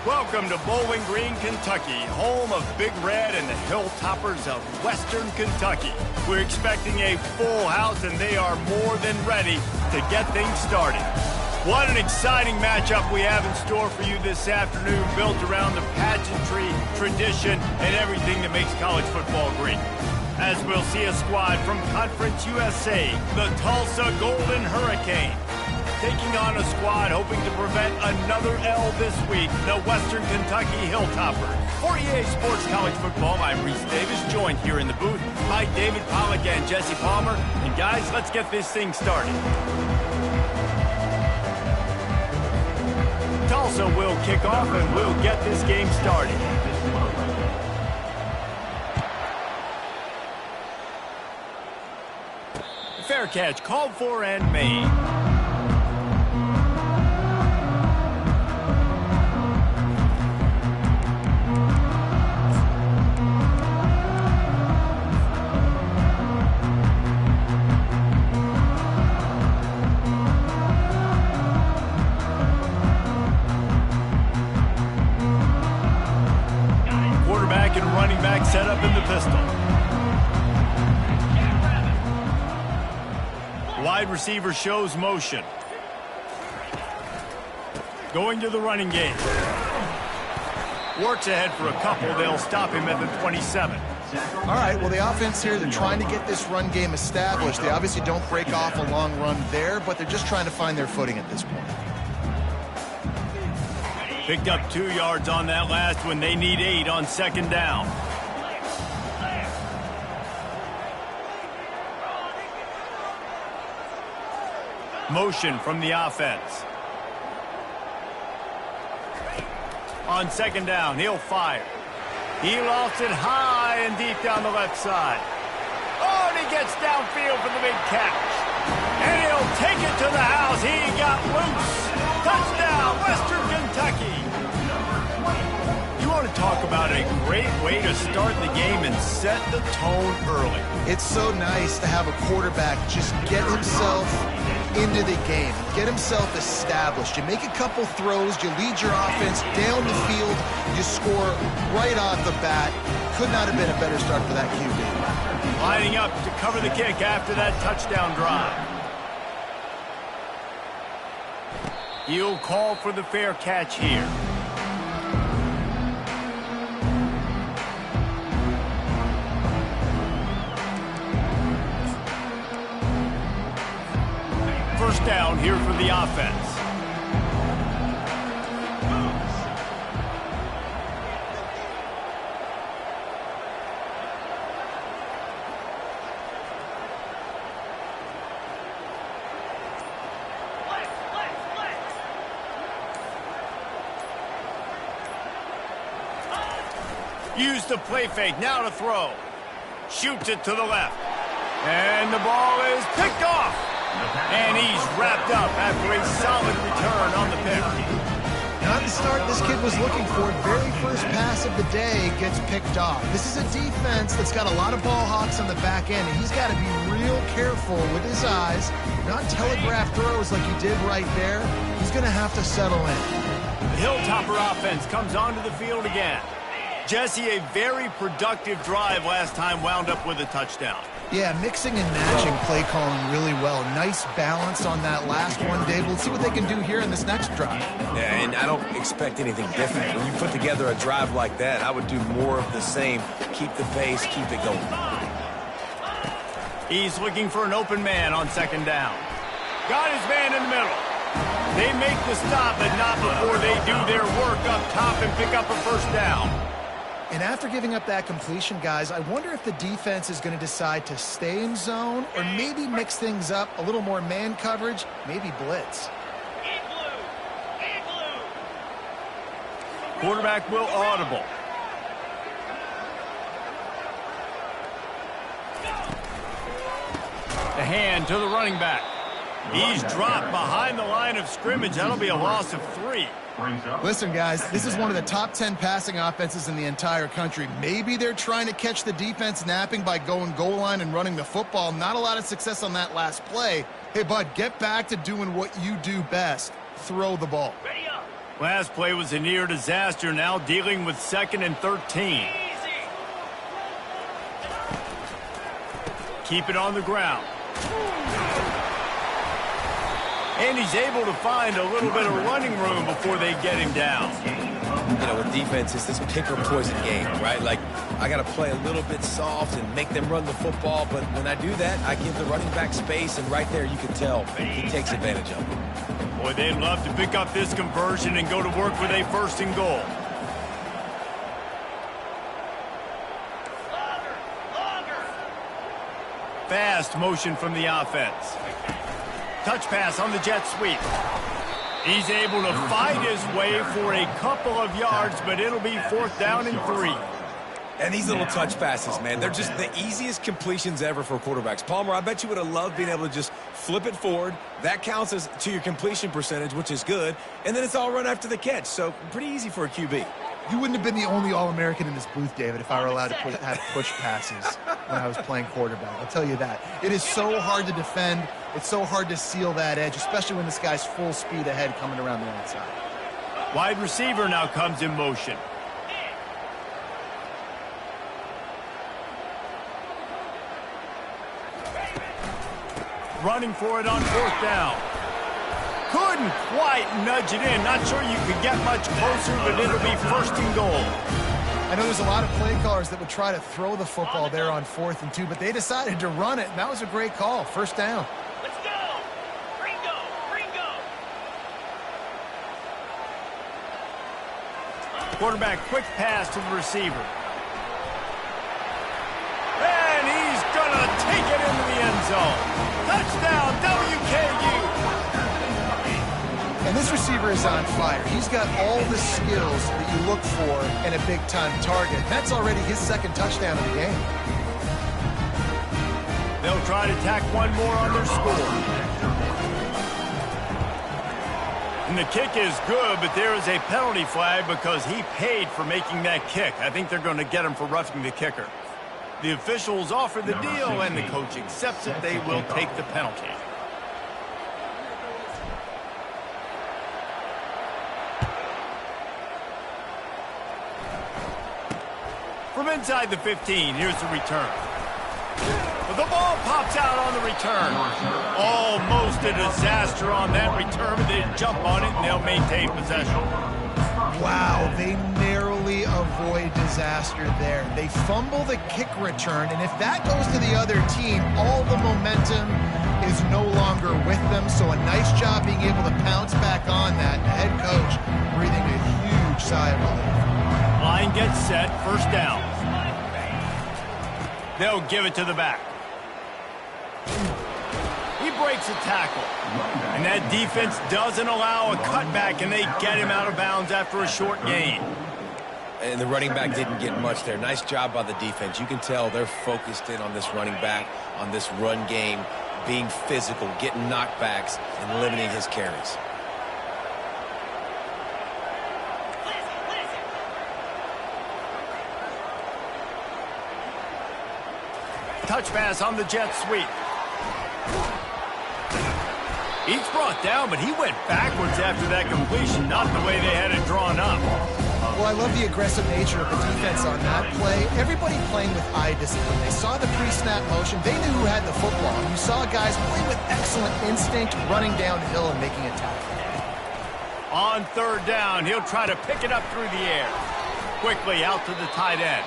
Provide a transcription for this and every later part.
Welcome to Bowling Green, Kentucky, home of Big Red and the Hilltoppers of Western Kentucky. We're expecting a full house, and they are more than ready to get things started. What an exciting matchup we have in store for you this afternoon, built around the pageantry, tradition, and everything that makes college football great. As we'll see a squad from Conference USA, the Tulsa Golden Hurricane, taking on a squad hoping to prevent another L this week, the Western Kentucky Hilltoppers. For EA Sports College Football, I'm Reese Davis, joined here in the booth by David Pollack and Jesse Palmer. And guys, let's get this thing started. Tulsa will kick off and we'll get this game started. Fair catch called for and made. Quarterback and running back set up in the pistol. Wide receiver shows motion. Going to the running game. Works ahead for a couple. They'll stop him at the 27. All right, well, the offense here, they're trying to get this run game established. They obviously don't break off a long run there, but they're just trying to find their footing at this point. Picked up 2 yards on that last one. They need 8 on second down. Motion from the offense. On second down, he'll fire. He lost it high and deep down the left side. Oh, and he gets downfield for the big catch. And he'll take it to the house. He got loose. Touchdown, Western Kentucky. You want to talk about a great way to start the game and set the tone early. It's so nice to have a quarterback just get himself into the game, get himself established. You make a couple throws, you lead your offense down the field, you score right off the bat. Could not have been a better start for that QB. Lining up to cover the kick after that touchdown drive. He'll call for the fair catch here. First down here for the offense. Use the play fake, now to throw. Shoots it to the left. And the ball is picked off. And he's wrapped up after a solid return on the pick. Not the start this kid was looking for. Very first pass of the day gets picked off. This is a defense that's got a lot of ball hawks on the back end, and he's got to be real careful with his eyes, not telegraph throws like he did right there. He's going to have to settle in. The Hilltopper offense comes onto the field again. Jesse, a very productive drive last time, wound up with a touchdown. Yeah, mixing and matching play calling really well. Nice balance on that last one, Dave. Let's see what they can do here in this next drive. Yeah, and I don't expect anything different. When you put together a drive like that, I would do more of the same. Keep the pace, keep it going. He's looking for an open man on second down. Got his man in the middle. They make the stop, but not before they do their work up top and pick up a first down. And after giving up that completion, guys, I wonder if the defense is going to decide to stay in zone or maybe mix things up, a little more man coverage, maybe blitz. Quarterback will audible. The hand to the running back. He's dropped behind the line of scrimmage. That'll be a loss of 3. Listen, guys, this is one of the top 10 passing offenses in the entire country. Maybe they're trying to catch the defense napping by going goal line and running the football. Not a lot of success on that last play. Hey, bud, get back to doing what you do best. Throw the ball. Last play was a near disaster, now dealing with 2nd and 13. Keep it on the ground. And he's able to find a little bit of running room before they get him down. You know, with defense, it's this pick or poison game, right? Like, I got to play a little bit soft and make them run the football, but when I do that, I give the running back space, and right there you can tell he takes advantage of it. Boy, they'd love to pick up this conversion and go to work with a 1st and goal. Fast motion from the offense. Touch pass on the jet sweep. He's able to fight his way for a couple of yards, but it'll be 4th down and 3. And these little touch passes, man, they're just the easiest completions ever for quarterbacks. Palmer, I bet you would have loved being able to just flip it forward. That counts as to your completion percentage, which is good. And then it's all run after the catch, so pretty easy for a QB. You wouldn't have been the only All-American in this booth, David, if I were allowed to have push passes when I was playing quarterback. I'll tell you that. It is so hard to defend. It's so hard to seal that edge, especially when this guy's full speed ahead coming around the outside. Wide receiver now comes in motion. Running for it on 4th down. Couldn't quite nudge it in. Not sure you could get much closer, but it'll be 1st and goal. I know there's a lot of play callers that would try to throw the football there on 4th and 2, but they decided to run it, and that was a great call. 1st down. Let's go! Ringo! Ringo! Quarterback quick pass to the receiver. And he's going to take it into the end zone. Touchdown, WKU! And this receiver is on fire. He's got all the skills that you look for in a big-time target. That's already his 2nd touchdown of the game. They'll try to tack one more on their score. And the kick is good, but there is a penalty flag because he paid for making that kick. I think they're going to get him for roughing the kicker. The officials offer the deal, and the coach accepts it. They will take the penalty. From inside the 15, here's the return. The ball pops out on the return. Almost a disaster on that return, but they jump on it and they'll maintain possession. Wow, they narrowly avoid disaster there. They fumble the kick return, and if that goes to the other team, all the momentum is no longer with them. So a nice job being able to pounce back on that. The head coach breathing a huge sigh of relief. Line gets set, 1st down. They'll give it to the back. He breaks a tackle. And that defense doesn't allow a cutback, and they get him out of bounds after a short gain. And the running back didn't get much there. Nice job by the defense. You can tell they're focused in on this running back, on this run game, being physical, getting knockbacks, and limiting his carries. Touch pass on the jet sweep. He's brought down, but he went backwards after that completion, not the way they had it drawn up. Well, I love the aggressive nature of the defense on that play. Everybody playing with eye discipline. They saw the pre-snap motion. They knew who had the football. You saw guys play with excellent instinct, running downhill and making a tackle. On 3rd down, he'll try to pick it up through the air. Quickly out to the tight end.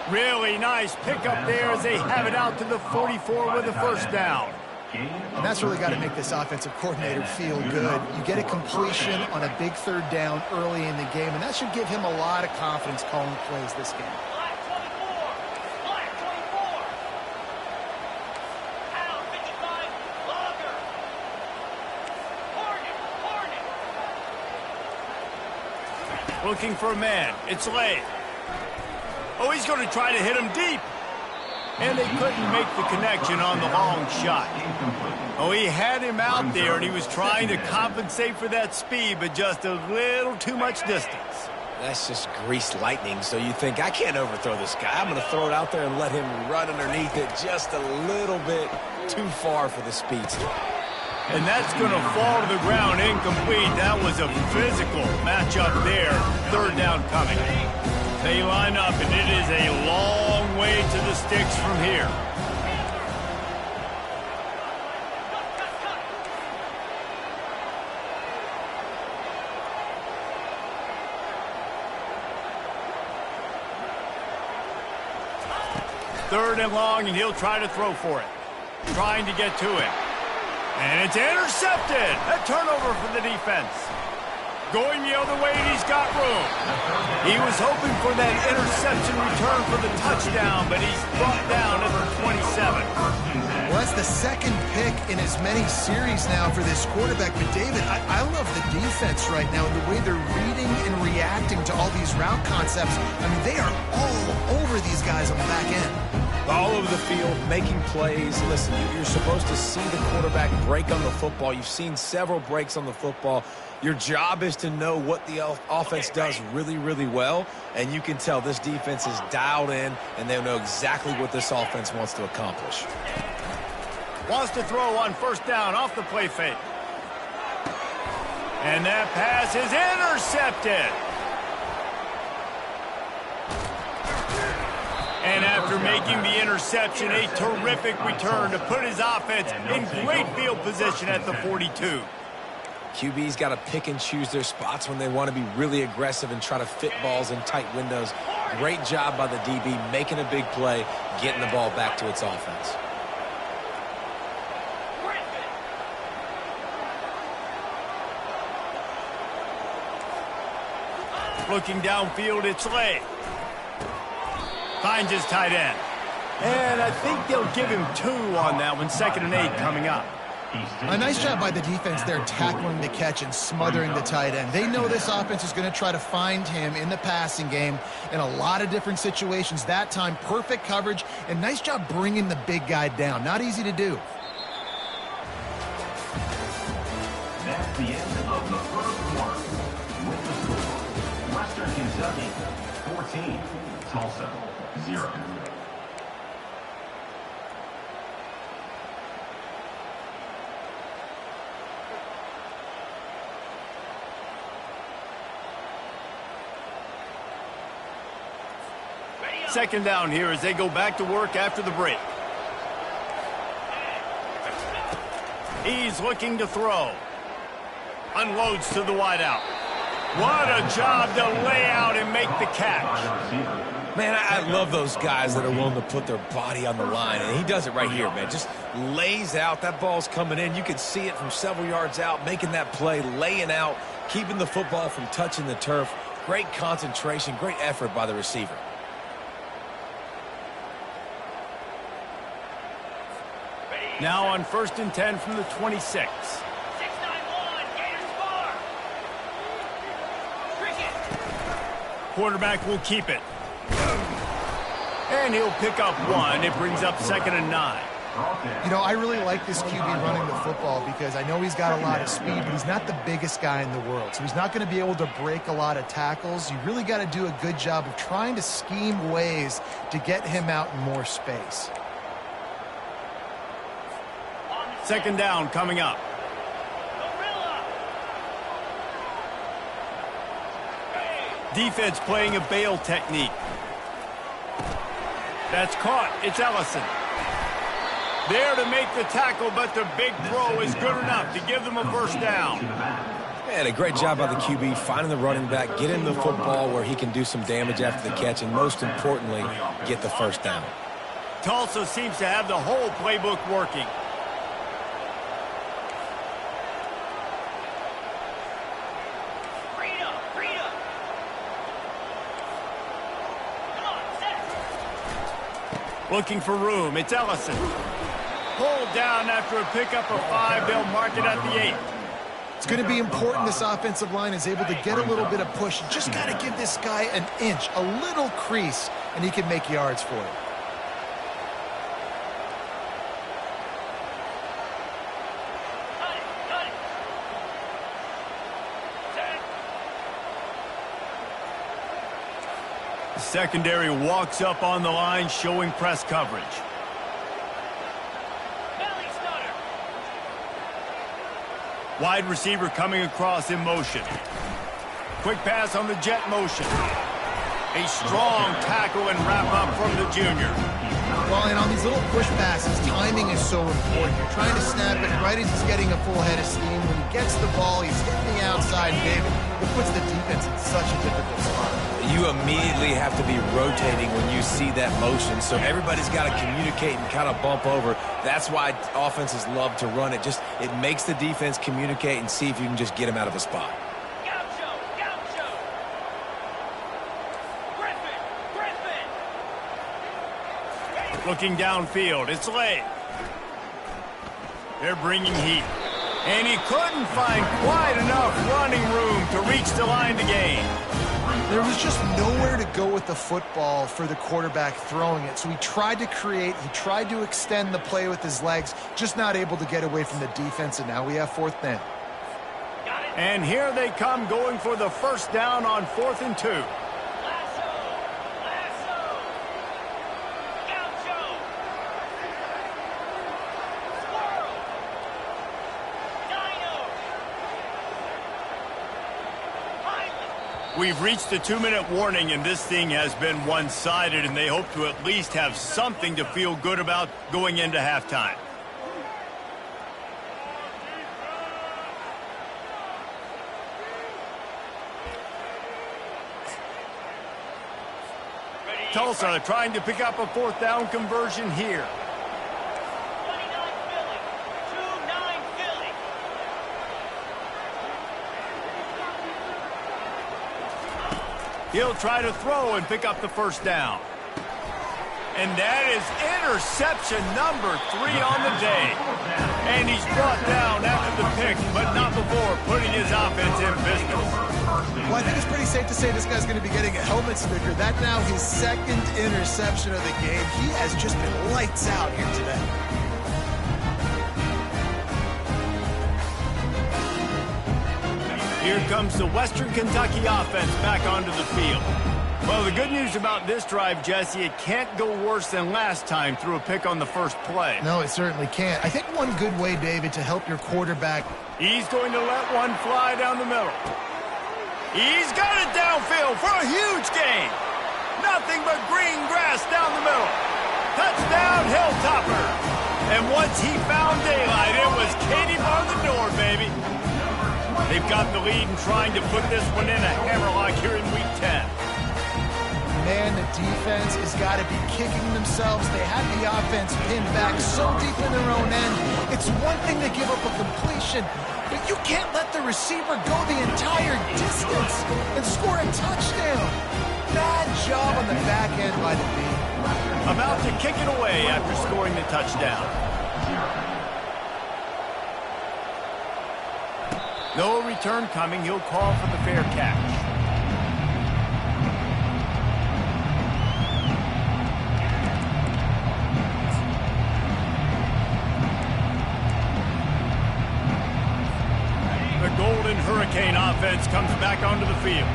Really nice pickup there as they have it out to the 44 with a 1st down. And that's really got to make this offensive coordinator feel good. You get a completion on a big 3rd down early in the game, and that should give him a lot of confidence calling plays this game. Black 24! Black 24! Pound 55! Longer! Hornet! Looking for a man. It's Lay. Oh, he's going to try to hit him deep. And they couldn't make the connection on the long shot. Oh, he had him out there, and he was trying to compensate for that speed, but just a little too much distance. That's just greased lightning, so you think, I can't overthrow this guy. I'm going to throw it out there and let him run underneath it just a little bit too far for the speedster. And that's going to fall to the ground incomplete. That was a physical matchup there. Third down coming. They line up, and it is a long way to the sticks from here. Third and long, and he'll try to throw for it. Trying to get to him. And it's intercepted. A turnover for the defense. Going the other way, and he's got room. He was hoping for that interception return for the touchdown, but he's brought down at the 27. Well, that's the second pick in as many series now for this quarterback. But, David, I love the defense right now and the way they're reading and reacting to all these route concepts. I mean, they are all over these guys on the back end. All over the field, making plays. Listen, you're supposed to see the quarterback break on the football. You've seen several breaks on the football. Your job is to know what the offense does really, really well, and you can tell this defense is dialed in, and they know exactly what this offense wants to accomplish. Wants to throw on first down off the play fake. And that pass is intercepted. And after making the interception, a terrific return to put his offense in great field position at the 42. QB's got to pick and choose their spots when they want to be really aggressive and try to fit balls in tight windows. Great job by the DB making a big play, getting the ball back to its offense. Looking downfield, it's Lay. Finds his tight end. And I think they'll give him 2 on that one. 2nd and 8 coming up. A nice job by the defense there tackling the catch and smothering the tight end. They know this offense is going to try to find him in the passing game in a lot of different situations. That time, perfect coverage, and nice job bringing the big guy down. Not easy to do. That's the end of the first quarter. With the score, Western Kentucky 14, Tulsa 0. Second down here as they go back to work after the break. He's looking to throw. Unloads to the wideout. What a job to lay out and make the catch. Man, I love those guys that are willing to put their body on the line, and he does it right here, man. Just lays out. That ball's coming in. You can see it from several yards out, making that play, laying out, keeping the football from touching the turf. Great concentration, great effort by the receiver. Now on 1st and 10 from the 26. 6-9-1, Gators score. Cricket. Quarterback will keep it. And he'll pick up 1. It brings up 2nd and 9. You know, I really like this QB running the football because I know he's got a lot of speed, but he's not the biggest guy in the world. So he's not going to be able to break a lot of tackles. You really got to do a good job of trying to scheme ways to get him out in more space. 2nd down coming up. Defense playing a bail technique. That's caught. It's Ellison. There to make the tackle, but the big throw is good enough to give them a first down. Man, a great job by the QB finding the running back, getting the football where he can do some damage after the catch, and most importantly, get the first down. Tulsa seems to have the whole playbook working. Looking for room. It's Ellison. Pulled down after a pickup of 5. They'll mark it at the 8. It's going to be important this offensive line is able to get a little bit of push. Just got to give this guy an inch, a little crease, and he can make yards for it. Secondary walks up on the line, showing press coverage. Belly Wide receiver coming across in motion. Quick pass on the jet motion. A strong tackle and wrap-up from the junior. Well, and on these little push passes, timing is so important. You're trying to snap it right as he's getting a full head of steam. When he gets the ball, he's hitting the outside, David. It puts the defense in such a difficult spot. You immediately have to be rotating when you see that motion, so everybody's got to communicate and kind of bump over. That's why offenses love to run it. It makes the defense communicate and see if you can just get him out of a spot. Looking downfield, it's late. They're bringing heat. And he couldn't find quite enough running room to reach the line to gain. There was just nowhere to go with the football for the quarterback throwing it. So he tried to create, he tried to extend the play with his legs, just not able to get away from the defense, and now we have 4th down. And here they come going for the first down on 4th and 2. We've reached the 2-minute warning, and this thing has been one-sided, and they hope to at least have something to feel good about going into halftime. Tulsa trying to pick up a 4th down conversion here. He'll try to throw and pick up the first down. And that is interception number 3 on the day. And he's brought down after the pick, but not before putting his offense in business. Well, I think it's pretty safe to say this guy's going to be getting a helmet sticker. That now his 2nd interception of the game. He has just been lights out here today. Here comes the Western Kentucky offense back onto the field. Well, the good news about this drive, Jesse, it can't go worse than last time through a pick on the first play. No, it certainly can't. I think one good way, David, to help your quarterback. He's going to let one fly down the middle. He's got it downfield for a huge gain. Nothing but green grass down the middle. Touchdown, Hilltopper. And once he found daylight, it was Katie bar the door, baby. They've got the lead and trying to put this one in a hammerlock here in Week 10. Man, the defense has got to be kicking themselves. They have the offense pinned back so deep in their own end. It's one thing to give up a completion, but you can't let the receiver go the entire distance and score a touchdown. Bad job on the back end by the D. About to kick it away after scoring the touchdown. No return coming. He'll call for the fair catch. The Golden Hurricane offense comes back onto the field.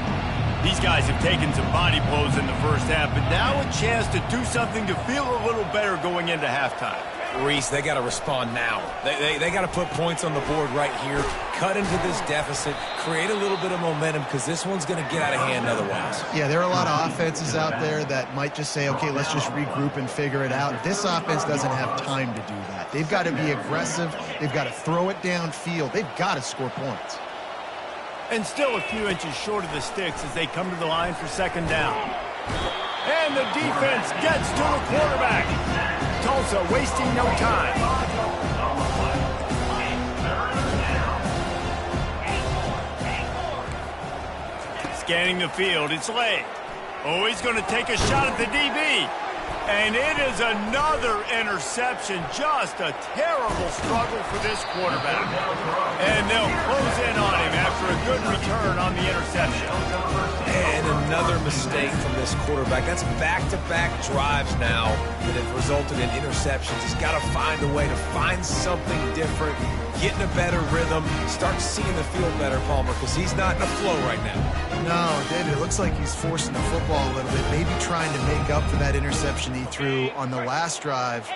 These guys have taken some body blows in the first half, but now a chance to do something to feel a little better going into halftime. Reese, they got to respond now. They got to put points on the board right here, cut into this deficit, create a little bit of momentum, because this one's going to get out of hand otherwise. Yeah, there are a lot of offenses out there that might just say, okay, let's just regroup and figure it out. This offense doesn't have time to do that. They've got to be aggressive. They've got to throw it downfield. They've got to score points. And still a few inches short of the sticks as they come to the line for 2nd down. And the defense gets to the quarterback. Tulsa wasting no time. Scanning the field, it's late. Oh, he's going to take a shot at the DB. And it is another interception. Just a terrible struggle for this quarterback. And they'll close in on him after a good return on the interception. And another mistake from this quarterback. That's back-to-back drives now that have resulted in interceptions. He's got to find a way to find something different, get in a better rhythm, start seeing the field better, Palmer, because he's not in a flow right now. No, David, it looks like he's forcing the football a little bit, maybe trying to make up for that interception he threw on the last drive.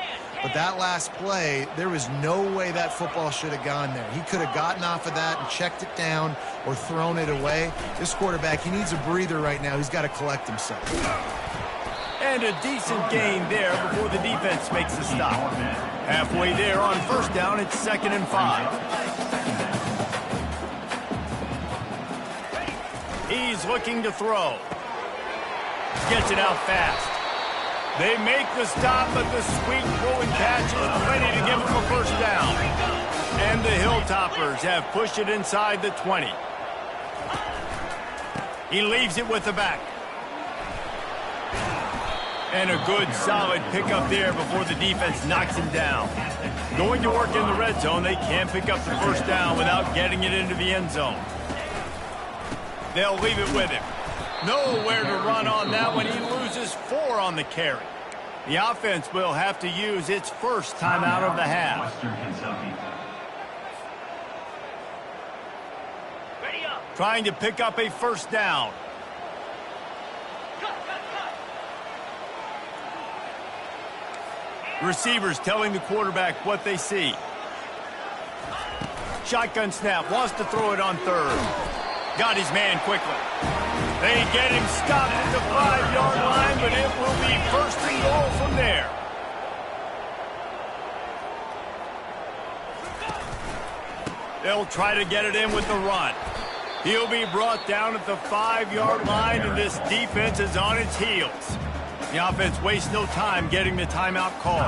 But that last play, there was no way that football should have gone there. He could have gotten off of that and checked it down or thrown it away. This quarterback, he needs a breather right now. He's got to collect himself. And a decent gain there before the defense makes the stop. Halfway there on first down, it's 2nd and 5. He's looking to throw. Gets it out fast. They make the stop, but the sweet throw and catch is plenty to give him a first down. And the Hilltoppers have pushed it inside the 20. He leaves it with the back. And a good, solid pickup there before the defense knocks him down. Going to work in the red zone, they can't pick up the first down without getting it into the end zone. They'll leave it with him. Nowhere to run on that one. He loses 4 on the carry. The offense will have to use its first timeout of the half. Western Kentucky. Ready up. Trying to pick up a first down. Cut. Receivers telling the quarterback what they see. Shotgun snap, wants to throw it on 3rd. Got his man quickly. They get him stopped at the 5-yard line, but it will be 1st and goal from there. They'll try to get it in with the run. He'll be brought down at the 5-yard line, and this defense is on its heels. The offense wastes no time getting the timeout call.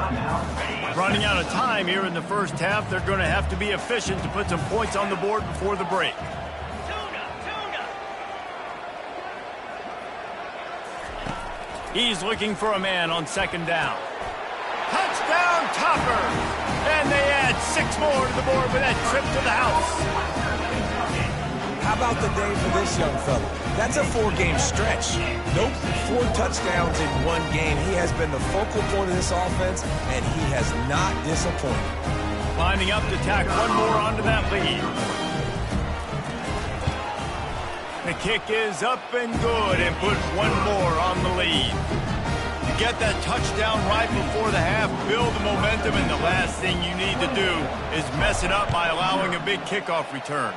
Running out of time here in the first half, they're going to have to be efficient to put some points on the board before the break. He's looking for a man on 2nd down. Touchdown, Topper! And they add 6 more to the board with that trip to the house. How about the day for this young fella? That's a 4-game stretch. Nope, 4 touchdowns in 1 game. He has been the focal point of this offense, and he has not disappointed. Lining up to tack 1 more onto that lead. The kick is up and good and put 1 more on the lead. To get that touchdown right before the half, build the momentum, and the last thing you need to do is mess it up by allowing a big kickoff return.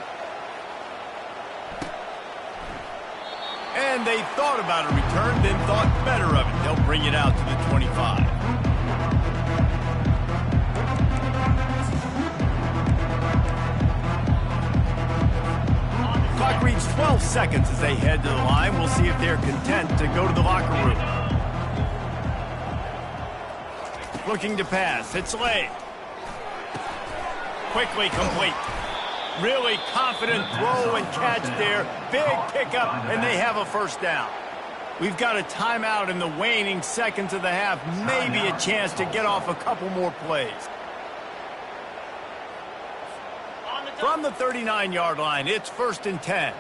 And they thought about a return, then thought better of it. They'll bring it out to the 25. Clock reads 12 seconds as they head to the line. We'll see if they're content to go to the locker room. Looking to pass. It's late. Quickly complete. Really confident throw and catch there. Big pickup, and they have a first down. We've got a timeout in the waning seconds of the half. Maybe a chance to get off a couple more plays. From the 39-yard line, it's 1st and 10.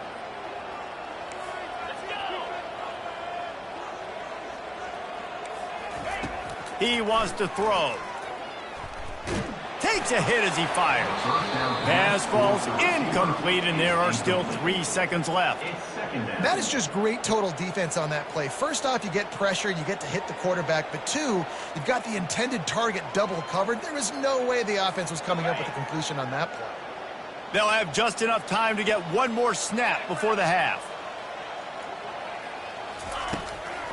He wants to throw. Takes a hit as he fires. Pass falls incomplete, and there are still 3 seconds left. That is just great total defense on that play. First off, you get pressure, you get to hit the quarterback. But 2, you've got the intended target double covered. There was no way the offense was coming up with a completion on that play. They'll have just enough time to get 1 more snap before the half.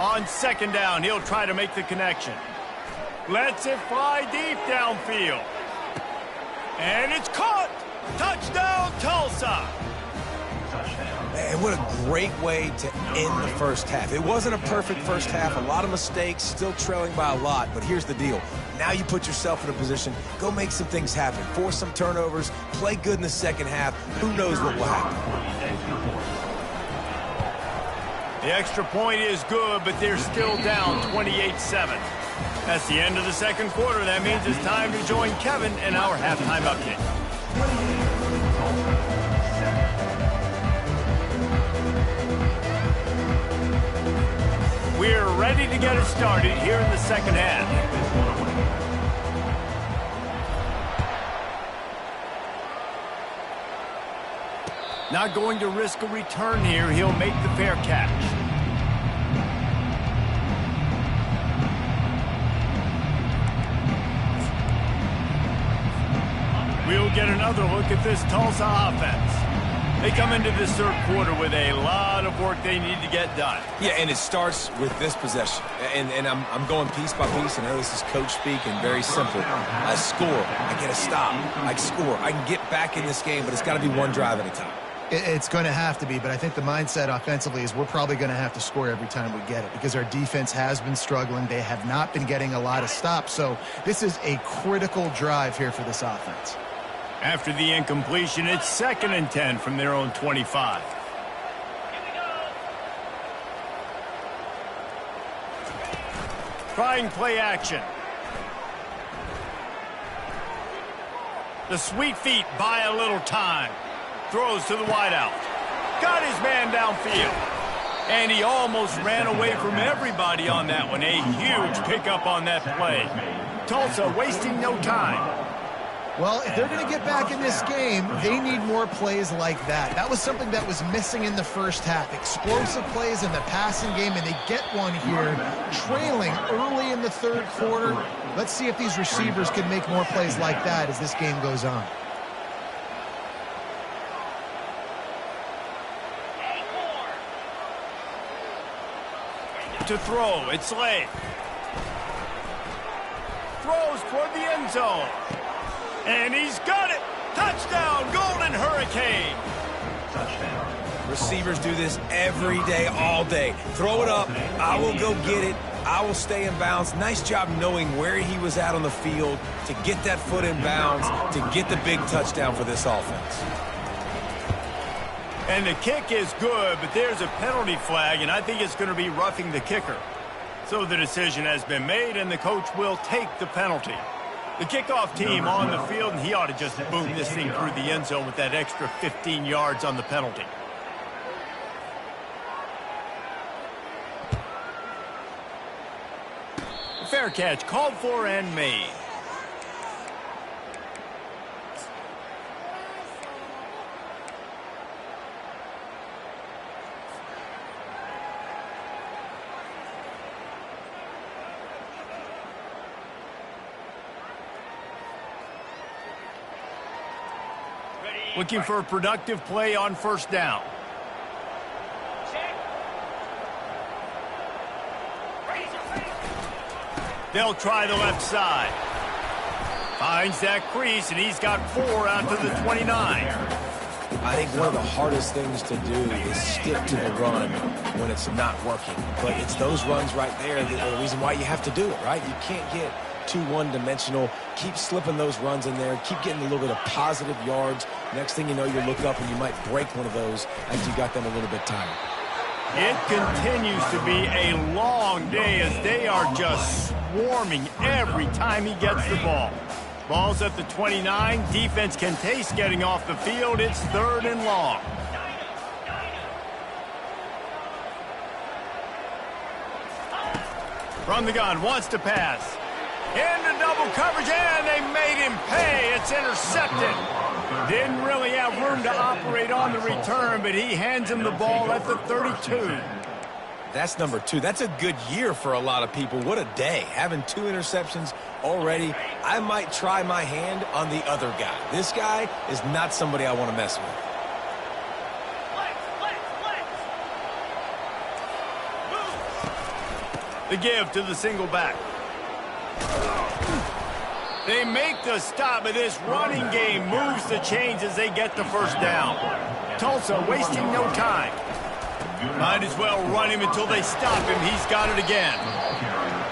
On 2nd down, he'll try to make the connection. Lets it fly deep downfield. And it's caught! Touchdown, Tulsa! Man, what a great way to end the first half. It wasn't a perfect first half, a lot of mistakes, still trailing by a lot, but here's the deal. Now you put yourself in a position, go make some things happen, force some turnovers, play good in the second half. Who knows what will happen? The extra point is good, but they're still down 28-7. That's the end of the second quarter. That means it's time to join Kevin in our halftime update. We're ready to get it started here in the second half. Not going to risk a return here. He'll make the fair catch. we'll get another look at this Tulsa offense. They come into this third quarter with a lot of work they need to get done. Yeah, and it starts with this possession. And I'm going piece by piece. I know this is coach speak and very simple. I score. I get a stop. I score. I can get back in this game, but it's got to be one drive at a time. It's going to have to be, but I think the mindset offensively is we're probably going to have to score every time we get it because our defense has been struggling. They have not been getting a lot of stops, so this is a critical drive here for this offense. After the incompletion, it's 2nd and 10 from their own 25. Trying play action. The sweet feet buy a little time. Throws to the wideout. Got his man downfield. And he almost ran away from everybody on that one. A huge pickup on that play. Tulsa wasting no time. Well, if they're going to get back in this game, they need more plays like that. That was something that was missing in the first half. Explosive plays in the passing game, and they get one here, trailing early in the third quarter. Let's see if these receivers can make more plays like that as this game goes on. To throw, it's Slade. Throws toward the end zone. And he's got it. Touchdown, Golden Hurricane. Touchdown. Receivers do this every day, all day. Throw it up. I will go get it. I will stay in bounds. Nice job knowing where he was at on the field to get that foot in bounds, to get the big touchdown for this offense. And the kick is good, but there's a penalty flag, and I think it's going to be roughing the kicker. So the decision has been made, and the coach will take the penalty. The kickoff team on the field, and he ought to just boom this thing through the end zone with that extra 15 yards on the penalty. Fair catch, called for and made. Looking for a productive play on first down. They'll try the left side. Finds that crease, and he's got 4 out to the 29. I think one of the hardest things to do is stick to the run when it's not working. But it's those runs right there that are the reason why you have to do it, right? You can't get too one-dimensional. Keep slipping those runs in there. Keep getting a little bit of positive yards. Next thing you know, you look up and you might break one of those as you got them a little bit tired. It continues to be a long day as they are just swarming every time he gets the ball. Ball's at the 29. Defense can taste getting off the field. It's 3rd and long. From the gun, wants to pass. Into double coverage, and they made him pay. It's intercepted. Didn't really have room to operate on the return, but he hands him the ball at the 32. That's number 2. That's a good year for a lot of people. What a day. Having 2 interceptions already. I might try my hand on the other guy. This guy is not somebody I want to mess with. The give to the single back. They make the stop, but this running game moves the chains as they get the first down. Tulsa wasting no time. Might as well run him until they stop him. He's got it again.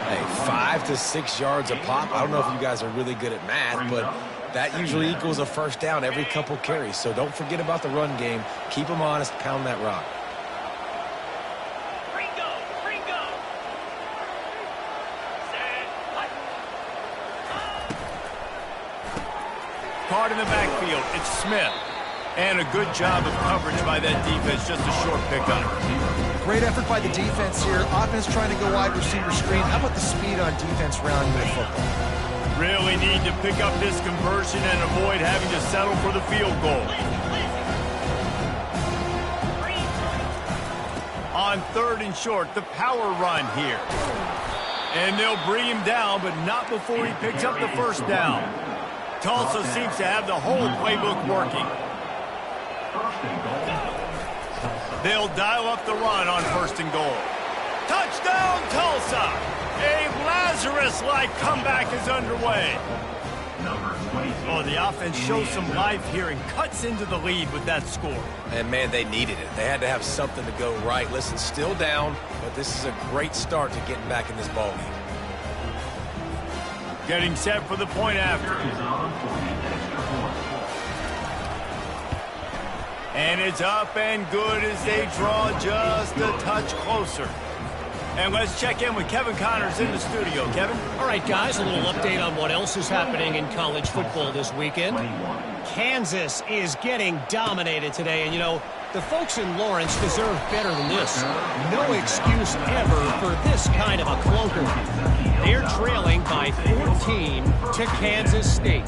Hey, 5 to 6 yards a pop. I don't know if you guys are really good at math, but that usually equals a first down every couple carries. So don't forget about the run game. Keep them honest. Pound that rock. Caught in the backfield, it's Smith. And a good job of coverage by that defense, just a short pickup. Great effort by the defense here. Offense trying to go wide receiver screen. How about the speed on defense rounding the football? Really need to pick up this conversion and avoid having to settle for the field goal. On 3rd and short, the power run here. And they'll bring him down, but not before he picks up the first down. Tulsa seems to have the whole playbook working. First and goal. They'll dial up the run on first and goal. Touchdown, Tulsa! A Lazarus-like comeback is underway. Number 22. Oh, the offense shows some life here and cuts into the lead with that score. And, man, they needed it. They had to have something to go right. Listen, still down, but this is a great start to getting back in this ballgame. Getting set for the point after. Is on for the extra point. And it's up and good as they draw just a touch closer. And let's check in with Kevin Connors in the studio. Kevin? All right, guys, a little update on what else is happening in college football this weekend. 21. Kansas is getting dominated today, and, you know, the folks in Lawrence deserve better than this. No excuse ever for this kind of a clunker. They're trailing by 14 to Kansas State.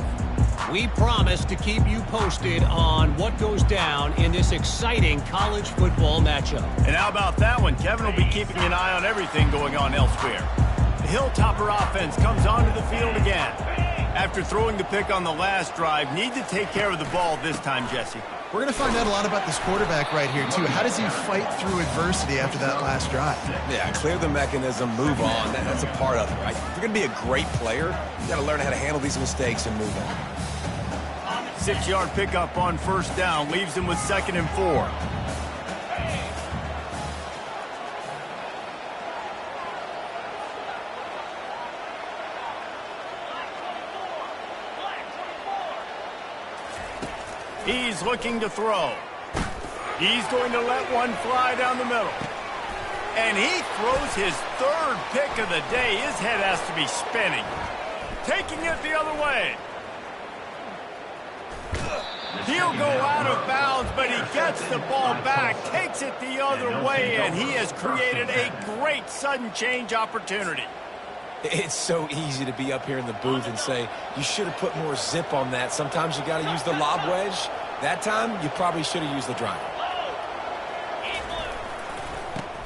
We promise to keep you posted on what goes down in this exciting college football matchup. And how about that one? Kevin will be keeping an eye on everything going on elsewhere. The Hilltopper offense comes onto the field again. After throwing the pick on the last drive, need to take care of the ball this time, Jesse. We're going to find out a lot about this quarterback right here, too. How does he fight through adversity after that last drive? Yeah, clear the mechanism, move on. That's a part of it, right? If you're going to be a great player, you got to learn how to handle these mistakes and move on. 6-yard pickup on first down leaves him with 2nd and 4. He's looking to throw. He's going to let one fly down the middle. And he throws his 3rd pick of the day. His head has to be spinning. Taking it the other way. He'll go out of bounds, but he gets the ball back, takes it the other way, and he has created a great sudden change opportunity. It's so easy to be up here in the booth and say, you should have put more zip on that. Sometimes you got to use the lob wedge. That time, you probably should have used the drive.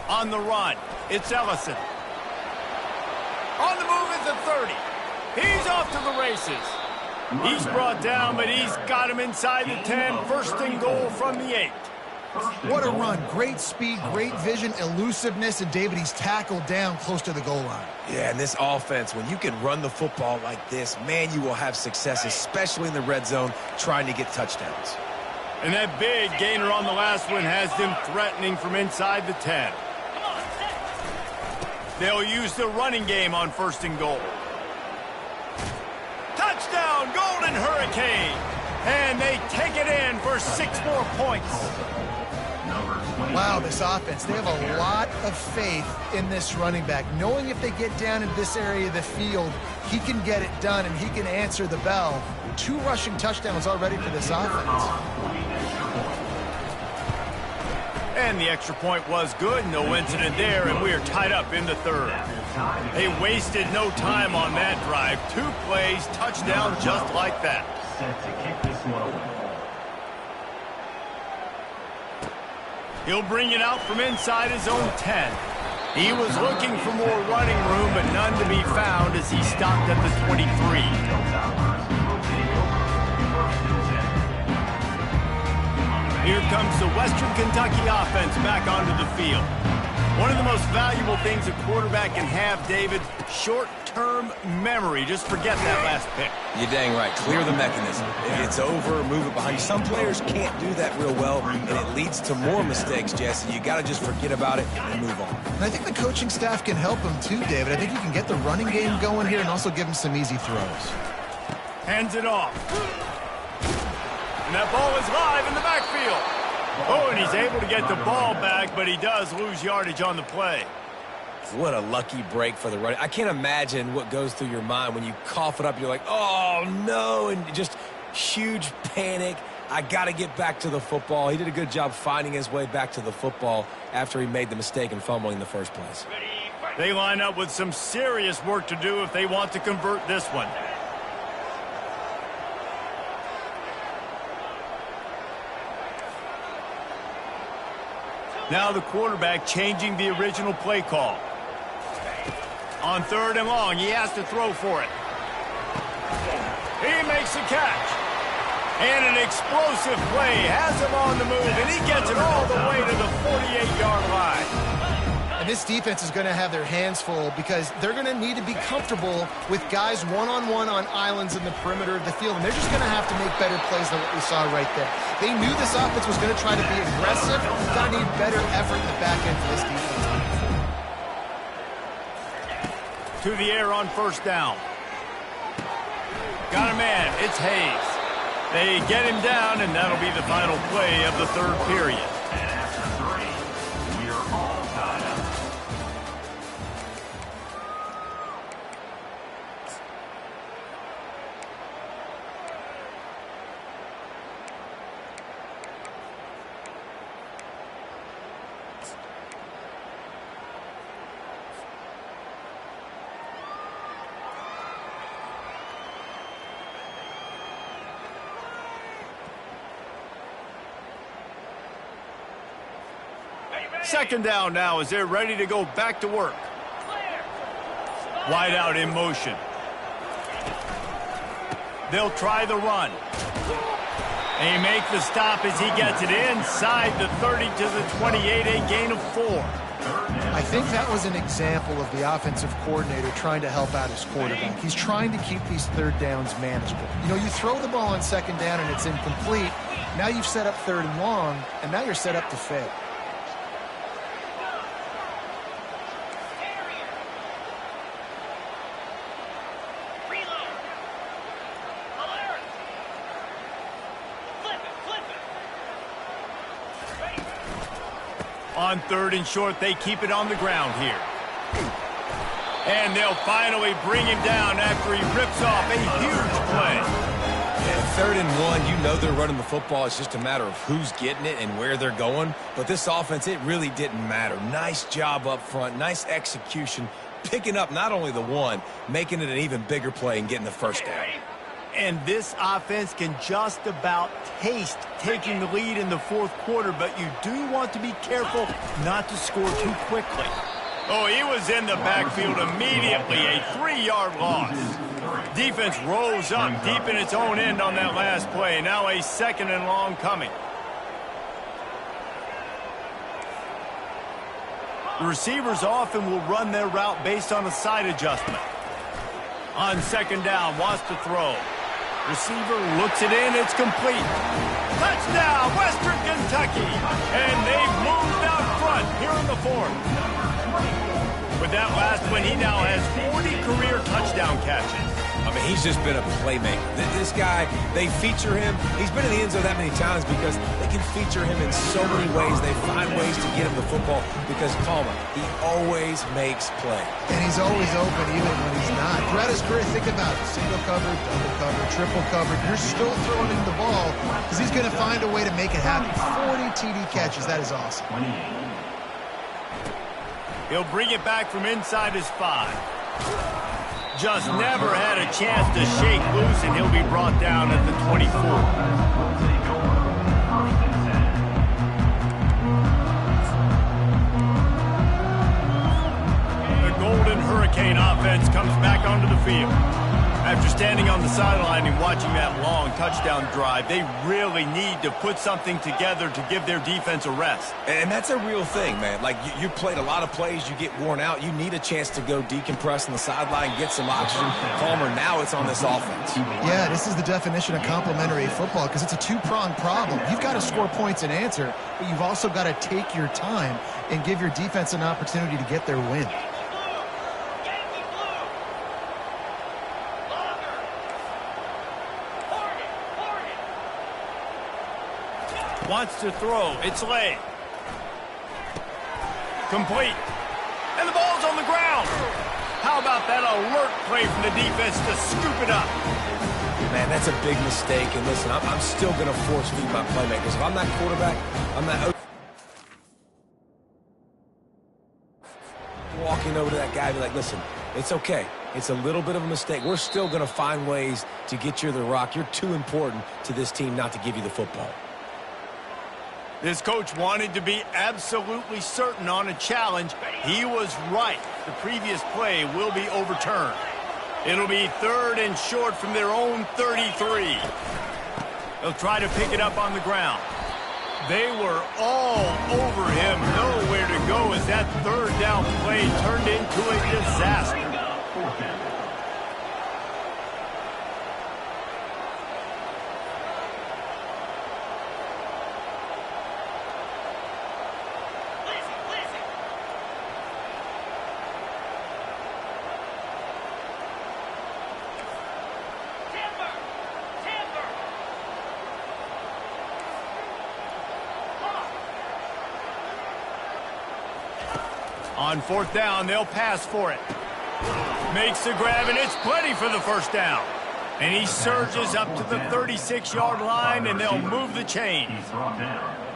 On the run, it's Ellison. On the move is the 30. He's off to the races. He's brought down, but he's got him inside the 10. 1st and goal from the 8. What a run. Great speed, great vision, elusiveness, and David, he's tackled down close to the goal line. Yeah, and this offense, when you can run the football like this, man, you will have success, especially in the red zone, trying to get touchdowns. And that big gainer on the last one has them threatening from inside the 10. They'll use the running game on 1st and goal. Touchdown, Golden Hurricane! And they take it in for 6 more points. Wow, this offense, they have a lot of faith in this running back. Knowing if they get down in this area of the field, he can get it done and he can answer the bell. 2 rushing touchdowns already for this offense. And the extra point was good. No incident there, and we are tied up in the 3rd. They wasted no time on that drive. 2 plays, touchdown just like that. Set to kick this one away. He'll bring it out from inside his own 10. He was looking for more running room, but none to be found as he stopped at the 23. Here comes the Western Kentucky offense back onto the field. One of the most valuable things a quarterback can have, David, short-term memory. Just forget that last pick. You're dang right. Clear the mechanism. If it's over, move it behind you. Some players can't do that real well, and it leads to more mistakes, Jesse. You got to just forget about it and move on. And I think the coaching staff can help him too, David. I think you can get the running game going here and also give him some easy throws. Hands it off. And that ball is live in the backfield. Oh, and he's able to get the ball back, but he does lose yardage on the play. What a lucky break for the running. I can't imagine what goes through your mind when you cough it up. You're like, oh, no, and just huge panic. I got to get back to the football. He did a good job finding his way back to the football after he made the mistake and fumbling in the first place. They line up with some serious work to do if they want to convert this one. Now the quarterback changing the original play call. On 3rd and long, he has to throw for it. He makes the catch. And an explosive play has him on the move, and he gets it all the way to the 48-yard line. And this defense is going to have their hands full because they're going to need to be comfortable with guys one-on-one on islands in the perimeter of the field, and they're just going to have to make better plays than what we saw right there. They knew this offense was going to try to be aggressive. Got to need better effort in the back end for this defense. To the air on first down. Got a man. It's Hayes. They get him down, and that'll be the final play of the third period. And after 3, we are all tied up. Second down now as they're ready to go back to work. Wide out in motion. They'll try the run. They make the stop as he gets it inside the 30 to the 28, a gain of 4. I think that was an example of the offensive coordinator trying to help out his quarterback. He's trying to keep these third downs manageable. You know, you throw the ball on second down and it's incomplete. Now you've set up third and long, and now you're set up to fail. On third and short, they keep it on the ground here. And they'll finally bring him down after he rips off a huge play. And third and 1, you know they're running the football. It's just a matter of who's getting it and where they're going. But this offense, it really didn't matter. Nice job up front, nice execution, picking up not only the one, making it an even bigger play and getting the first down. And this offense can just about taste taking the lead in the fourth quarter, but you do want to be careful not to score too quickly. Oh, he was in the backfield immediately, a 3-yard loss. Defense rolls up deep in its own end on that last play. Now a second and long coming. The receivers often will run their route based on a side adjustment. On second down, wants to throw. Receiver looks it in, it's complete. Touchdown, Western Kentucky! And they've moved out front here in the fourth. With that last one, he now has 40 career touchdown catches. I mean, he's just been a playmaker. This guy, they feature him. He's been in the end zone that many times because they can feature him in so many ways. They find ways to get him the football because Palmer, he always makes plays. And he's always open even when he's not. Throughout his career, think about it. Single covered, double covered, triple covered. You're still throwing him the ball because he's going to find a way to make it happen. 40 TD catches. That is awesome. He'll bring it back from inside his 5. Just never had a chance to shake loose, and he'll be brought down at the 24. The Golden Hurricane offense comes back onto the field. After standing on the sideline and watching that long touchdown drive, they really need to put something together to give their defense a rest. And that's a real thing, man. Like, you played a lot of plays, you get worn out. You need a chance to go decompress on the sideline, get some oxygen. Palmer, now it's on this offense. Yeah, this is the definition of complementary football because it's a two-pronged problem. You've got to score points and answer, but you've also got to take your time and give your defense an opportunity to get their win. Wants to throw. It's late. Complete. And the ball's on the ground. How about that alert play from the defense to scoop it up? Man, that's a big mistake. And listen, I'm still going to force feed my playmakers. If I'm that quarterback, I'm not walking over to that guy and be like, listen, it's okay. It's a little bit of a mistake. We're still going to find ways to get you the rock. You're too important to this team not to give you the football. This coach wanted to be absolutely certain on a challenge. He was right. The previous play will be overturned. It'll be 3rd and short from their own 33. They'll try to pick it up on the ground. They were all over him, nowhere to go as that 3rd down play turned into a disaster. On 4th down, they'll pass for it. Makes the grab, and it's plenty for the 1st down. And he surges up to the 36-yard line, and they'll move the chains.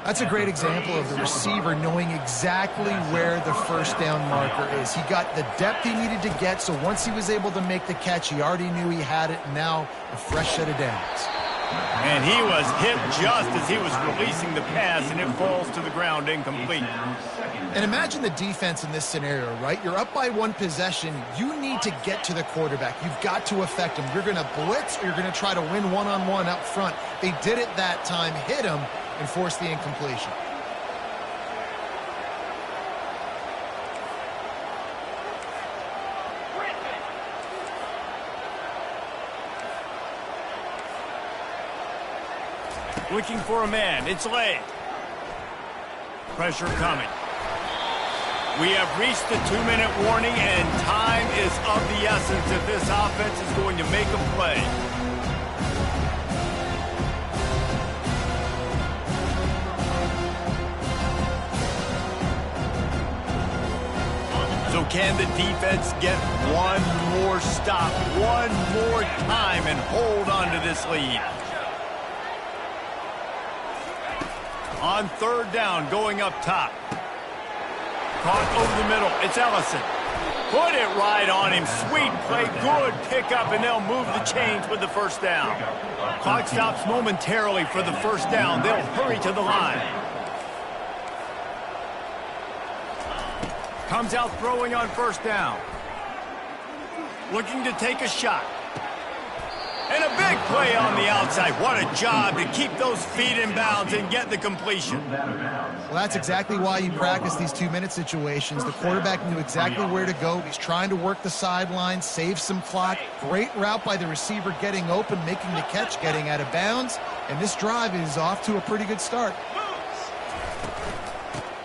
That's a great example of the receiver knowing exactly where the 1st down marker is. He got the depth he needed to get, so once he was able to make the catch, he already knew he had it, and now a fresh set of downs. And he was hit just as he was releasing the pass, and it falls to the ground incomplete. And imagine the defense in this scenario, right? You're up by 1 possession. You need to get to the quarterback. You've got to affect him. You're going to blitz or you're going to try to win one-on-one up front. They did it that time, hit him, and forced the incompletion. Looking for a man. It's Lay. Pressure coming. We have reached the 2-minute warning, and time is of the essence if this offense is going to make a play. So can the defense get one more stop, one more time, and hold on to this lead? On 3rd down, going up top. Caught over the middle. It's Ellison. Put it right on him. Sweet play. Good pickup, and they'll move the chains with the 1st down. Clock stops momentarily for the 1st down. They'll hurry to the line. Comes out throwing on 1st down. Looking to take a shot. And a big play on the outside. What a job to keep those feet in bounds and get the completion. Well, that's exactly why you practice these 2-minute situations. The quarterback knew exactly where to go. He's trying to work the sideline, save some clock. Great route by the receiver getting open, making the catch, getting out of bounds. And this drive is off to a pretty good start.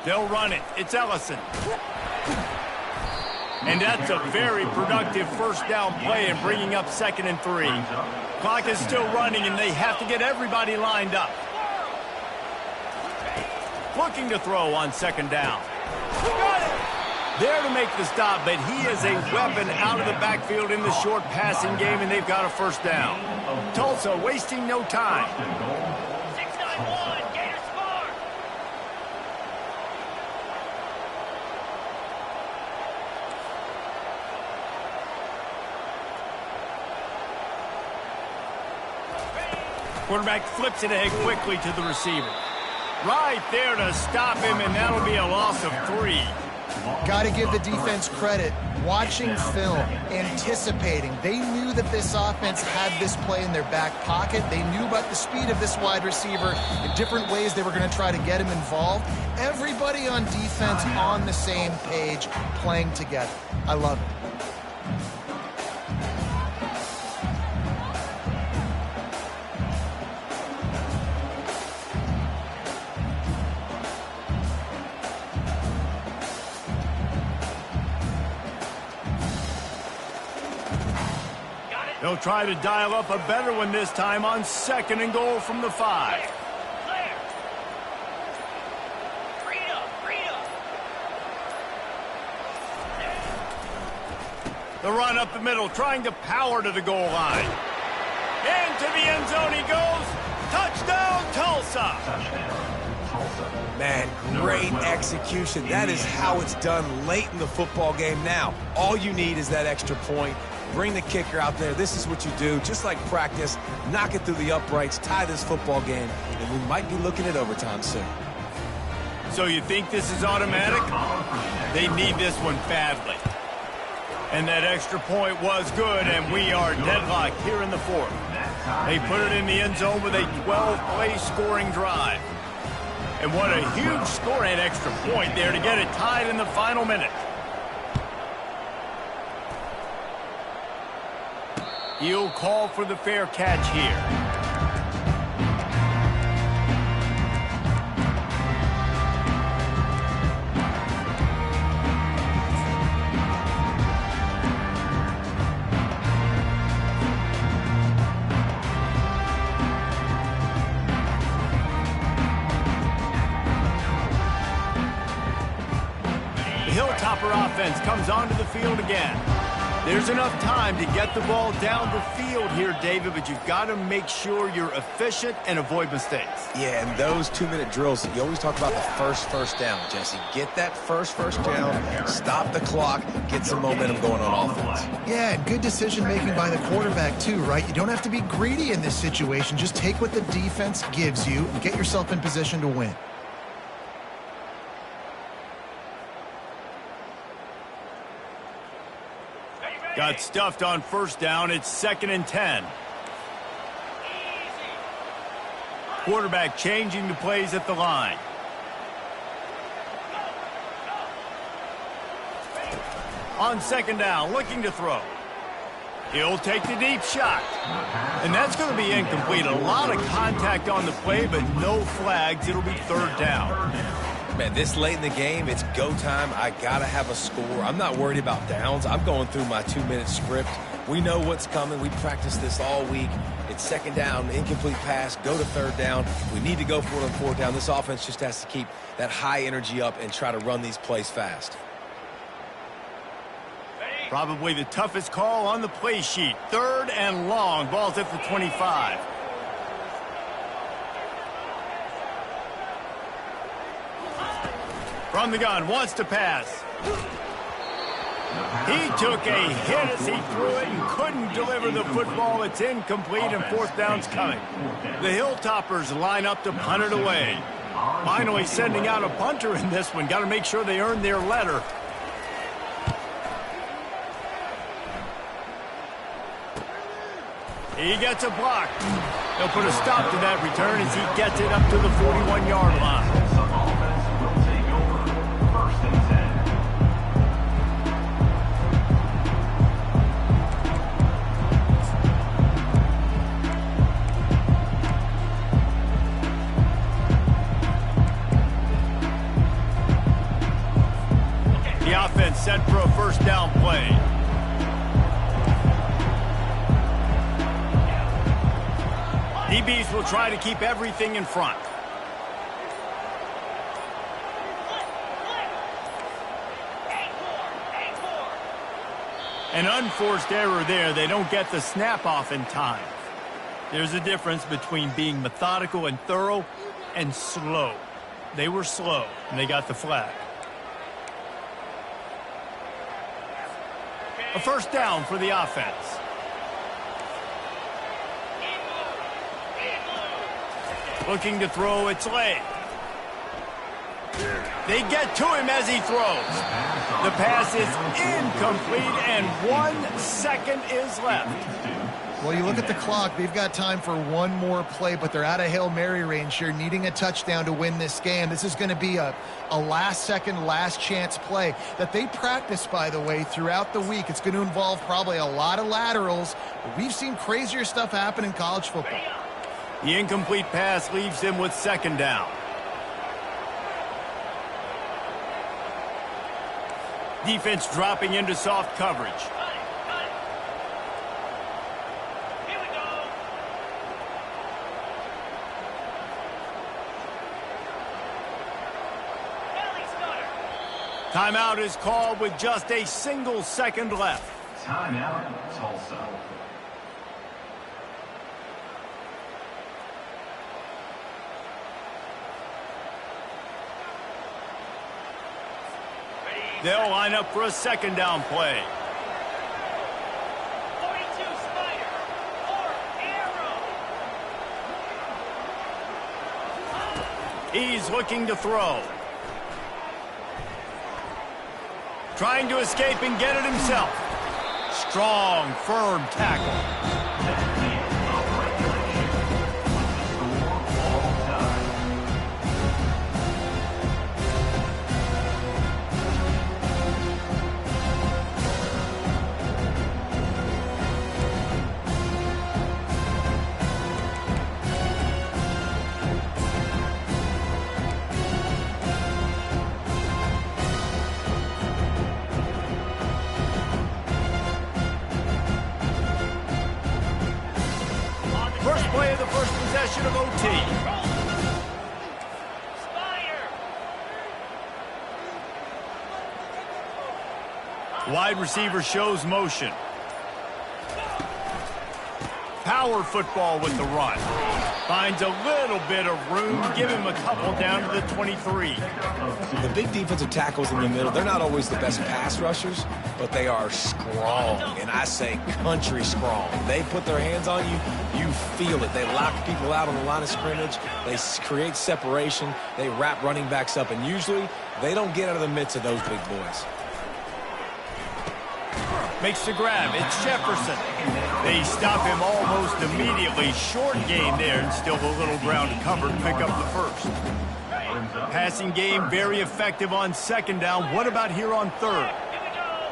They'll run it. It's Ellison. And that's a very productive 1st down play and bringing up 2nd and 3. Clock is still running, and they have to get everybody lined up. Looking to throw on 2nd down. There to make the stop, but he is a weapon out of the backfield in the short passing game, and they've got a 1st down. Tulsa wasting no time. 6-9-1, Gators score! Quarterback flips it ahead quickly to the receiver. Right there to stop him, and that'll be a loss of 3. Got to give the defense credit. Watching film, anticipating. They knew that this offense had this play in their back pocket. They knew about the speed of this wide receiver, the different ways they were going to try to get him involved. Everybody on defense on the same page, playing together. I love it. They'll try to dial up a better one this time on 2nd and goal from the 5. Clear! Freedom! The run up the middle, trying to power to the goal line. Into the end zone he goes. Touchdown, Tulsa! Man, great execution. That is how it's done late in the football game now. All you need is that extra point. Bring the kicker out there. This is what you do. Just like practice, knock it through the uprights, tie this football game, and we might be looking at overtime soon. So you think this is automatic? They need this one badly. And that extra point was good, and we are deadlocked here in the fourth. They put it in the end zone with a 12-play scoring drive. And what a huge score and extra point there to get it tied in the final minute. He'll call for the fair catch here. Hilltopper offense comes onto the field again. There's enough time to get the ball down the field here, David, but you've got to make sure you're efficient and avoid mistakes. Yeah, and those 2-minute drills, you always talk about the first down, Jesse. Get that first down, stop the clock, get some momentum going on offense. Yeah, and good decision-making by the quarterback, too, right? You don't have to be greedy in this situation. Just take what the defense gives you and get yourself in position to win. Got stuffed on first down. It's 2nd and 10. Quarterback changing the plays at the line. On 2nd down, looking to throw. He'll take the deep shot. And that's going to be incomplete. A lot of contact on the play, but no flags. It'll be 3rd down. Man, this late in the game, it's go time. I got to have a score. I'm not worried about downs. I'm going through my 2-minute script. We know what's coming. We practiced this all week. It's 2nd down, incomplete pass, go to 3rd down. We need to go for it on 4th down. This offense just has to keep that high energy up and try to run these plays fast. Probably the toughest call on the play sheet. 3rd and long. Ball's at the 25. From the gun, wants to pass. He took a hit as he threw it and couldn't deliver the football. It's incomplete and 4th down's coming. The Hilltoppers line up to punt it away. Finally sending out a punter in this one. Got to make sure they earn their letter. He gets a block. They'll put a stop to that return as he gets it up to the 41-yard line. Offense set for a 1st down play. DBs will try to keep everything in front. An unforced error there. They don't get the snap off in time. There's a difference between being methodical and thorough and slow. They were slow, and they got the flag. A 1st down for the offense. Looking to throw, it's late. They get to him as he throws. The pass is incomplete, and 1 second is left. Well, you look at the clock, they've got time for one more play, but they're out of Hail Mary range here, needing a touchdown to win this game. This is going to be a last-second, last-chance play that they practice, by the way, throughout the week. It's going to involve probably a lot of laterals, but we've seen crazier stuff happen in college football. The incomplete pass leaves him with 2nd down. Defense dropping into soft coverage. Timeout is called with just a single second left. Timeout, Tulsa. They'll line up for a 2nd down play. 42 Spider, or Arrow. He's looking to throw. Trying to escape and get it himself. Strong, firm tackle. That's the end of regulation. Score all time. First play of the first possession of OT. Spire. Wide receiver shows motion. Power football with the run. Finds a little bit of room. Give him a couple down to the 23. The big defensive tackles in the middle, they're not always the best pass rushers, but they are strong, and I say country strong. They put their hands on you, you feel it. They lock people out on the line of scrimmage. They create separation. They wrap running backs up, and usually they don't get out of the midst of those big boys. Makes the grab. It's Jefferson. They stop him almost immediately. Short gain there, and still a little ground to cover to pick up the first. Passing game very effective on second down. What about here on third? Here we go.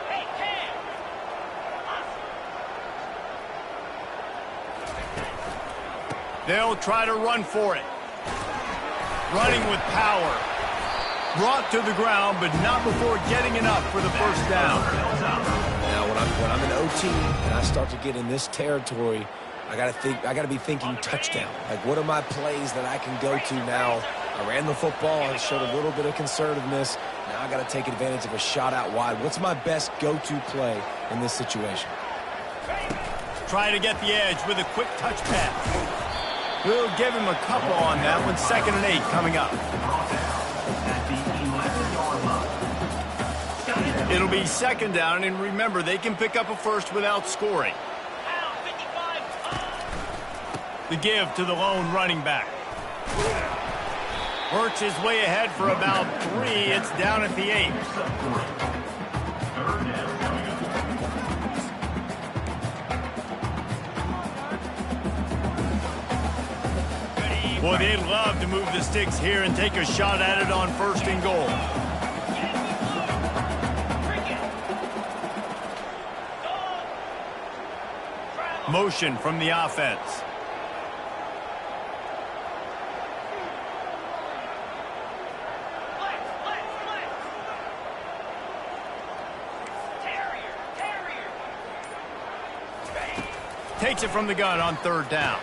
Hey, Cam. They'll try to run for it. Running with power. Brought to the ground, but not before getting enough for the first down. Now, when I'm in OT and I start to get in this territory, I gotta be thinking touchdown. Like, what are my plays that I can go to now? I ran the football. I showed a little bit of conservativeness. Now I got to take advantage of a shot out wide. What's my best go-to play in this situation? Try to get the edge with a quick touch pass. We'll give him a couple on that one. 2nd and 8 coming up. At the 11-yard line. It'll be second down, and remember, they can pick up a first without scoring. Out, 55. The give to the lone running back. Works his way ahead for about 3. It's down at the 8. Third down coming up. Boy, they'd love to move the sticks here and take a shot at it on 1st and goal. Motion from the offense. Takes it from the gun on 3rd down.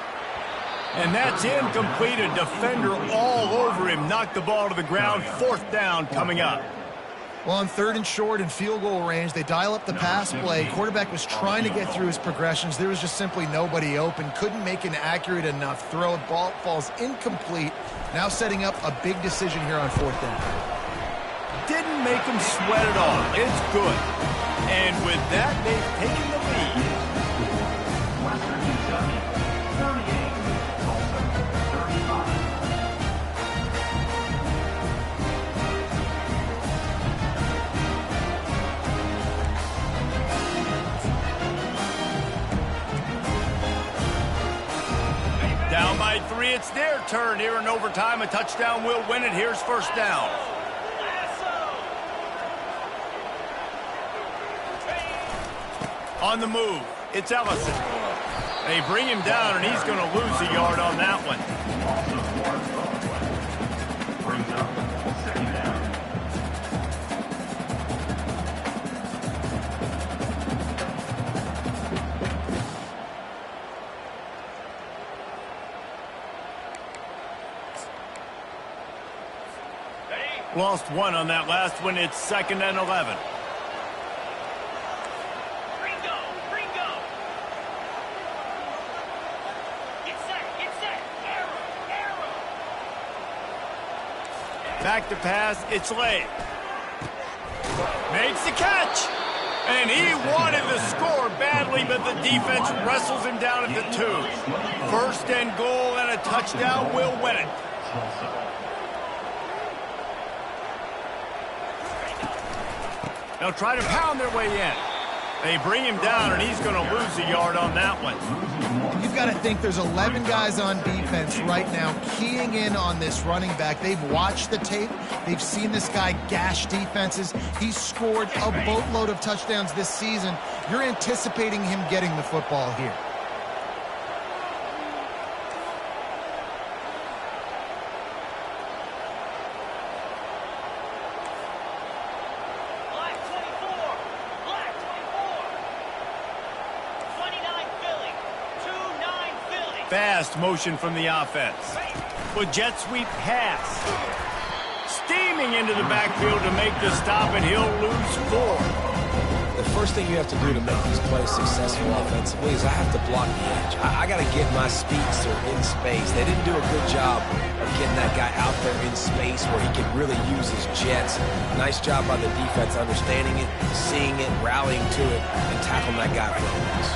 And that's incomplete. A defender all over him. Knocked the ball to the ground. 4th down coming up. Well, on 3rd and short and field goal range, they dial up the pass play. Quarterback was trying to get through his progressions. There was just simply nobody open. Couldn't make an accurate enough throw. Ball falls incomplete. Now setting up a big decision here on 4th down. Didn't make him sweat at all. It's good. And with that, they've taken the lead. Western Kentucky, 38. Tulsa, 35. Down by 3. It's their turn here in overtime. A touchdown will win it. Here's 1st down. On the move, it's Ellison. They bring him down, and he's going to lose a yard on that one. Brings up 2nd down. Lost 1 on that last one. It's 2nd and 11. Back to pass, it's late. Makes the catch. And he wanted the score badly, but the defense wrestles him down at the 2. 1st and goal, and a touchdown will win it. They'll try to pound their way in. They bring him down, and he's going to lose a yard on that one. You've got to think there's 11 guys on defense right now keying in on this running back. They've watched the tape. They've seen this guy gash defenses. He's scored a boatload of touchdowns this season. You're anticipating him getting the football here. Black 24. Black 24. 29 Philly. 2-9 Philly. Fast motion from the offense. With jet sweep pass. Steaming into the backfield to make the stop, and he'll lose 4. The first thing you have to do to make these plays successful offensively is I have to block the edge. I got to get my speedster in space. They didn't do a good job of getting that guy out there in space where he could really use his jets. Nice job by the defense understanding it, seeing it, rallying to it, and tackling that guy for a loss.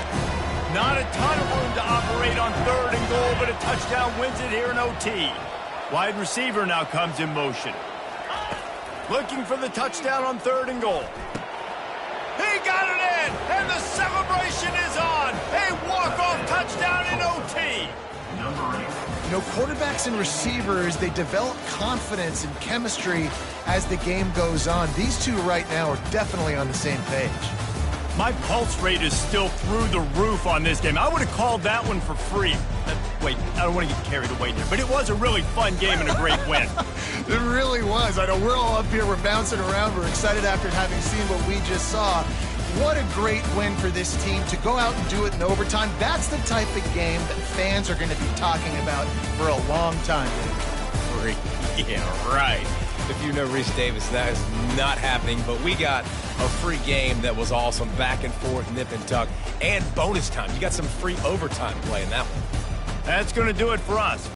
Not a ton of room to operate on 3rd and goal, but a touchdown wins it here in OT. Wide receiver now comes in motion. Looking for the touchdown on 3rd and goal. He got it in, and the celebration is on. A walk-off touchdown in OT. You know, quarterbacks and receivers, they develop confidence and chemistry as the game goes on. These two right now are definitely on the same page. My pulse rate is still through the roof on this game. I would have called that one for free. Wait, I don't want to get carried away there, but it was a really fun game and a great win. It really was. I know we're all up here, we're bouncing around, we're excited after having seen what we just saw. What a great win for this team to go out and do it in overtime. That's the type of game that fans are going to be talking about for a long time. Yeah, right. If you know Reese Davis, that is not happening, but we got a free game that was awesome, back and forth, nip and tuck, and bonus time. You got some free overtime play in that one. That's going to do it for us.